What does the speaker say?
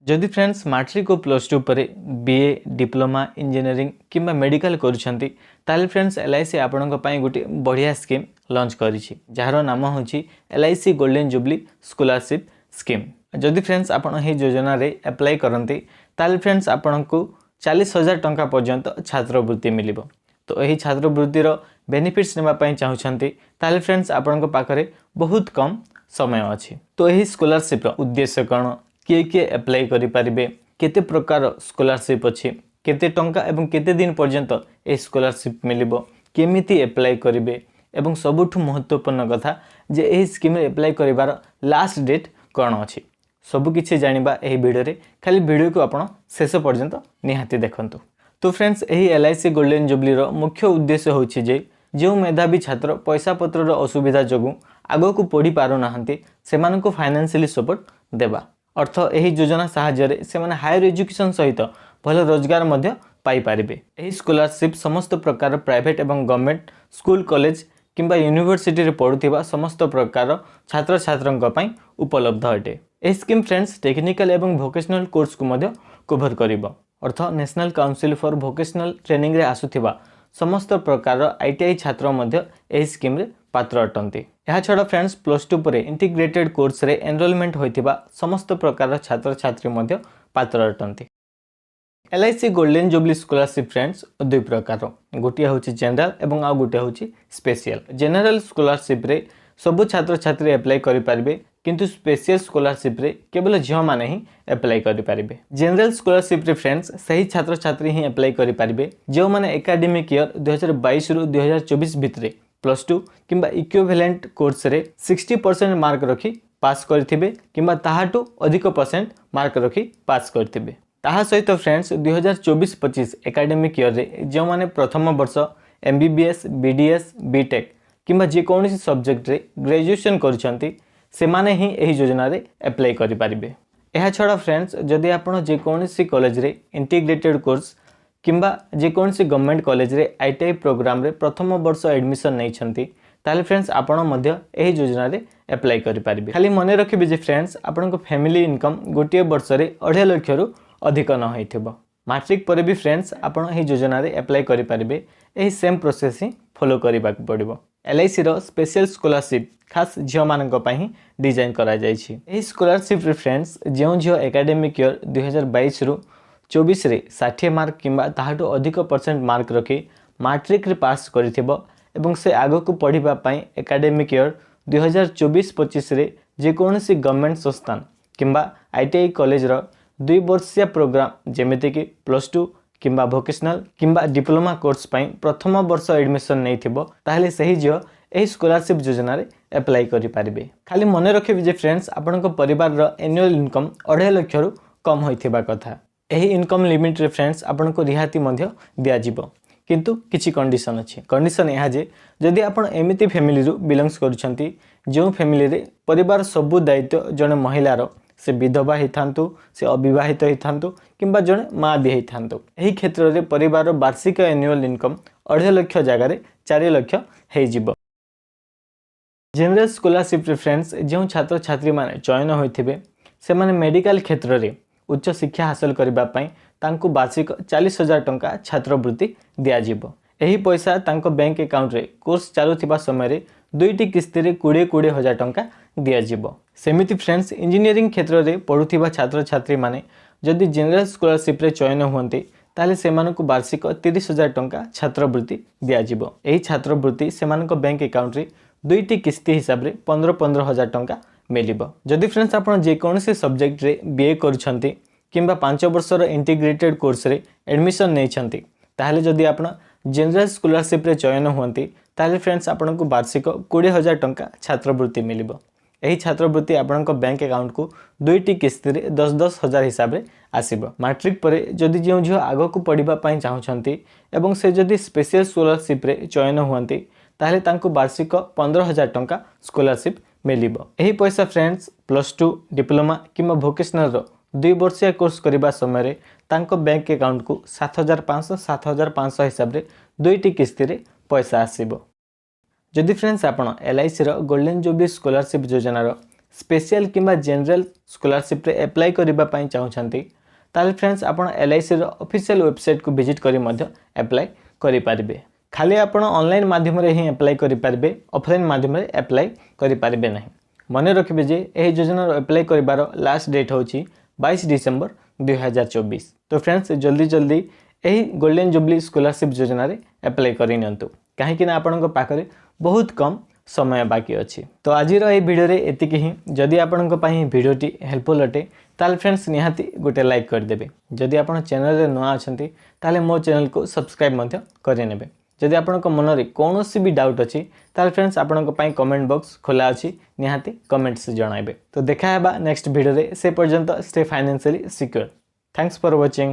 जदि friends matric और plus two पर बीए डिप्लोमा इंजीनियरिंग किंबा मेडिकल करुछंती ताले फ्रेंड्स एलआईसी आपणक पई गोटे बढ़िया स्कीम लॉन्च करिछि जार नाम होछि LIC golden jubilee scholarship scheme. जदि फ्रेंड्स आपण हे योजना रे अप्लाई करंती ताले फ्रेंड्स आपणको 40,000 टंका पर्यंत छात्रवृत्ति मिलिबो। तो यही छात्रवृत्तिर बेनिफिट्स नेबा पई चाहुछंती ताले फ्रेंड्स आपणको पाखरे बहुत कम समय अछि। तो यही स्कॉलरशिप रो उद्देश्य कोन, किए किए अप्लाई करि परिबे, केते प्रकार स्कॉलरशिप अछि, केते टंका एवं केते दिन पर्यंत ए स्कॉलरशिप मिलिबो, केमिति अप्लाई करिवे एवं सबुठु महत्वपूर्ण कथा जे एही स्कीम रे अप्लाई करिवार लास्ट डेट कोन अछि सब किछि जानिबा एही वीडियो रे। खाली वीडियो को आपण शेष पर्यंत निहाती देखंतु। तो फ्रेंड्स एही एलआईसी गोल्डन जुबली रो मुख्य उद्देश्य होछि जे जो मेधावी छात्र पैसा पत्र रो असुविधा जगु आगो को पढ़ी पारो नाहंती सेमानको फाइनेंशियली सपोर्ट देबा अर्थ एही योजना सहाय्य रे सेमाने हायर एजुकेशन सहित भल रोजगार मध्य पाई पारिबे। एही स्कॉलरशिप समस्त प्रकार प्राइवेट एवं गवर्नमेंट स्कूल कॉलेज किंबा यूनिवर्सिटी रे पढुथिबा समस्त प्रकार छात्र छात्रंक पई उपलब्ध अटे। एही स्कीम फ्रेंड्स टेक्निकल एवं वोकेशनल कोर्स को मध्य कवर करिवो अर्थ National Council for Vocational Training रे आसुथिबा समस्त प्रकार आईटीआई छात्र मध्य एही स्कीम रे पात्र अटंती। यह छड़ा फ्रेंड्स प्लस टू पर इंटीग्रेटेड कोर्स रे एनरोलमेंट होइथिबा समस्त प्रकार छात्र छात्री मध्य पात्र अटंती। LIC golden jubilee scholarship friends दुई प्रकार, गोटे होची जनरल एवं आ गोटे होची स्पेशल। जनरल स्कॉलरशिप रे सब छात्र छात्री अप्लाई करि परिबे किंतु स्पेशल स्कॉलरशिप रे केवल झियो माने ही अप्लाई करि परिबे। जनरल स्कॉलरशिप रे फ्रेंड्स सही छात्र छात्री ही अप्लाई करि परिबे जो माने एकेडमिक ईयर 2022 रु 2024 भितरे प्लस टू किंबा इक्विवेलेंट कोर्स रे 60% मार्क रखी पास करथिबे किंबा ताहाटू अधिक परसेंट मार्क रखी पास करथिबे। ताहा सहित फ्रेंड्स 2024-25 एकेडमिक ईयर रे जो माने प्रथम वर्ष एमबीबीएस बीडीएस बीटेक किंबा जे कोनोसी सब्जेक्ट रे ग्रेजुएशन करछंती से माने ही एही योजना रे अप्लाई करि परिबे। एहा छडा फ्रेंड्स जदि आपण जे कोनोसी कॉलेज रे इंटीग्रेटेड कोर्स किंबा जे कोनोसी गवर्नमेंट कॉलेज रे आईटीआई प्रोग्राम रे प्रथम वर्ष एडमिशन नै छंती ताले फ्रेंड्स आपण मध्य एही योजना रे अप्लाई करि परिबे। खाली मने रखिबे जे फ्रेंड्स आपनको फैमिली इनकम गोटे वर्ष रे 2.5 लाख रु अधिक न होइथिबो। मैट्रिक पर भी फ्रेंड्स आपण एही योजना रे अप्लाई करि परिबे। एही सेम प्रोसेस ही फॉलो करबा पड़िबो। एलआईसी रो स्पेशल स्कॉलरशिप खास झियो मानक पई ही डिजाइन करा जायछि। एही स्कॉलरशिप रे फ्रेंड्स जेउ झियो एकेडमिक ईयर 2022 रु 24 रे 60 मार्क किंबा ताहाटो अधिक परसेंट मार्क रखी मैट्रिक रे पास करिथिबो एवं से आगो को पढ़िबा पई एकेडमिक ईयर 2024-25 रे जे कोनोसी गवर्नमेंट संस्थान किंबा आईटीआई कॉलेज रो 2 वर्षीय प्रोग्राम जेमिति कि प्लस टू किंबा वोकेशनल किंबा डिप्लोमा कोर्स पई प्रथम वर्ष एडमिशन नै थिबो ताहले सही जियो एही स्कॉलरशिप योजना रे अप्लाई करि पारिबे। खाली मने रखिबे जे फ्रेंड्स आपनको परिवार रो एनुअल इनकम 2.5 लाख रु कम होइथिबा कथा। एही इनकम लिमिट रे फ्रेंड्स आपनको रिहाती मध्य दिया जिवो किंतु किछि कंडीशन अछि। कंडीशन यहा जे जदि आपण एमिति फैमिली रु बिलोंग्स करूछंती जो फैमिली रे परिवार सब दायित्व जने महिला रो से विधवा हिथांतु से अविवाहित हिथांतु किंबा जने मा भी हिथांतु एही क्षेत्र रे परिवार रो वार्षिक एनुअल इनकम 2.5 लाख जगह रे 4 लाख हे जिवो। जनरल स्कॉलरशिप रे फ्रेंड्स जो छात्र छात्री माने चयन होइथिबे से माने मेडिकल क्षेत्र रे उच्च शिक्षा हासिल करबा पई तांको वार्षिक 40,000 टंका छात्रवृत्ति दिया जिवो। एही पैसा तांको बैंक अकाउंट रे कोर्स चालुथिबा समय रे दुईटी किस्ती रे 20,000 टंका दिया जिवो। सेमिति फ्रेंड्स इंजीनियरिंग क्षेत्र रे पढुथिबा छात्र छात्री माने जदि जनरल स्कॉलरशिप रे चयन हुअन्ते ताले सेमानको वार्षिक 30,000 टंका छात्रवृत्ति दिया जिवो। एही छात्रवृत्ति सेमानको बैंक अकाउंट रे दुईटी किस्ती हिसाब रे 15,000 टंका मिलिबो। जदि फ्रेंड्स आपण जे कोनोसी सब्जेक्ट रे बीए करूछंती किंबा 5 वर्ष रो इंटीग्रेटेड कोर्स रे एडमिशन नै छंती ताहले जदि आपण जनरल स्कॉलरशिप रे चयन हुअन्ती ताहले फ्रेंड्स आपनको वार्षिक 20,000 टंका छात्रवृत्ति मिलिबो। एही छात्रवृत्ति आपनको बैंक अकाउंट को दुईटी किस्ती रे 10-10 हजार हिसाब रे आसीबो। मैट्रिक परे जदि जेउ झियो आगो को पढिबा पई चाहुछंती एवं से जदि स्पेशल स्कॉलरशिप रे चयन हुअन्ती ताहले तांको वार्षिक 15,000 टंका स्कॉलरशिप मिलिबो। एही पैसा फ्रेंड्स प्लस टू डिप्लोमा किंबा वोकेशनल रो 2 वर्षीय कोर्स करिबा समय रे तांको बैंक अकाउंट को 7,500 हिसाब रे दुईटी किस्ती रे पैसा आसीबो। जदि फ्रेंड्स आपण एलआईसी रो गोल्डन जुबली स्कॉलरशिप योजना रो स्पेशल किंबा जनरल स्कॉलरशिप रे अप्लाई करबा पई चाहउछंती ताले फ्रेंड्स आपण एलआईसी रो ऑफिशियल वेबसाइट को विजिट करी मध्य अप्लाई करि पारिबे। खाली आपण ऑनलाइन माध्यम रे ही अप्लाई करि पारिबे, ऑफलाइन माध्यम रे अप्लाई करि पारिबे नहीं। मने रखिबे जे एही योजना रो अप्लाई करिबार लास्ट डेट होची 22 डिसेंबर 2024। तो फ्रेंड्स जल्दी जल्दी यही गोल्डन जुबली स्कॉलरशिप योजना रे अप्लाई करि नियंतु, काहे कि ना आपनक पाखरे बहुत कम समय बाकी अछि। तो आज ये वीडियो रे एतिक ही। जदि आपनक पई वीडियोटी हेल्पफुल अटे ताल फ्रेंड्स निहाती गोटे लाइक कर देबे। जदि आपण चैनल रे नवा अछंती ताले मो चैनल को सब्सक्राइब मध्य करि नेबे। जदि आपनक मन रे कोनोसी भी डाउट अछि ताल फ्रेंड्स आपनक पई कमेंट बॉक्स खोला अछि, निहाती कमेंट्स जणाइबे। तो देखा हेबा नेक्स्ट वीडियो रे। से पर्यंत stay financially secure. Thanks for watching.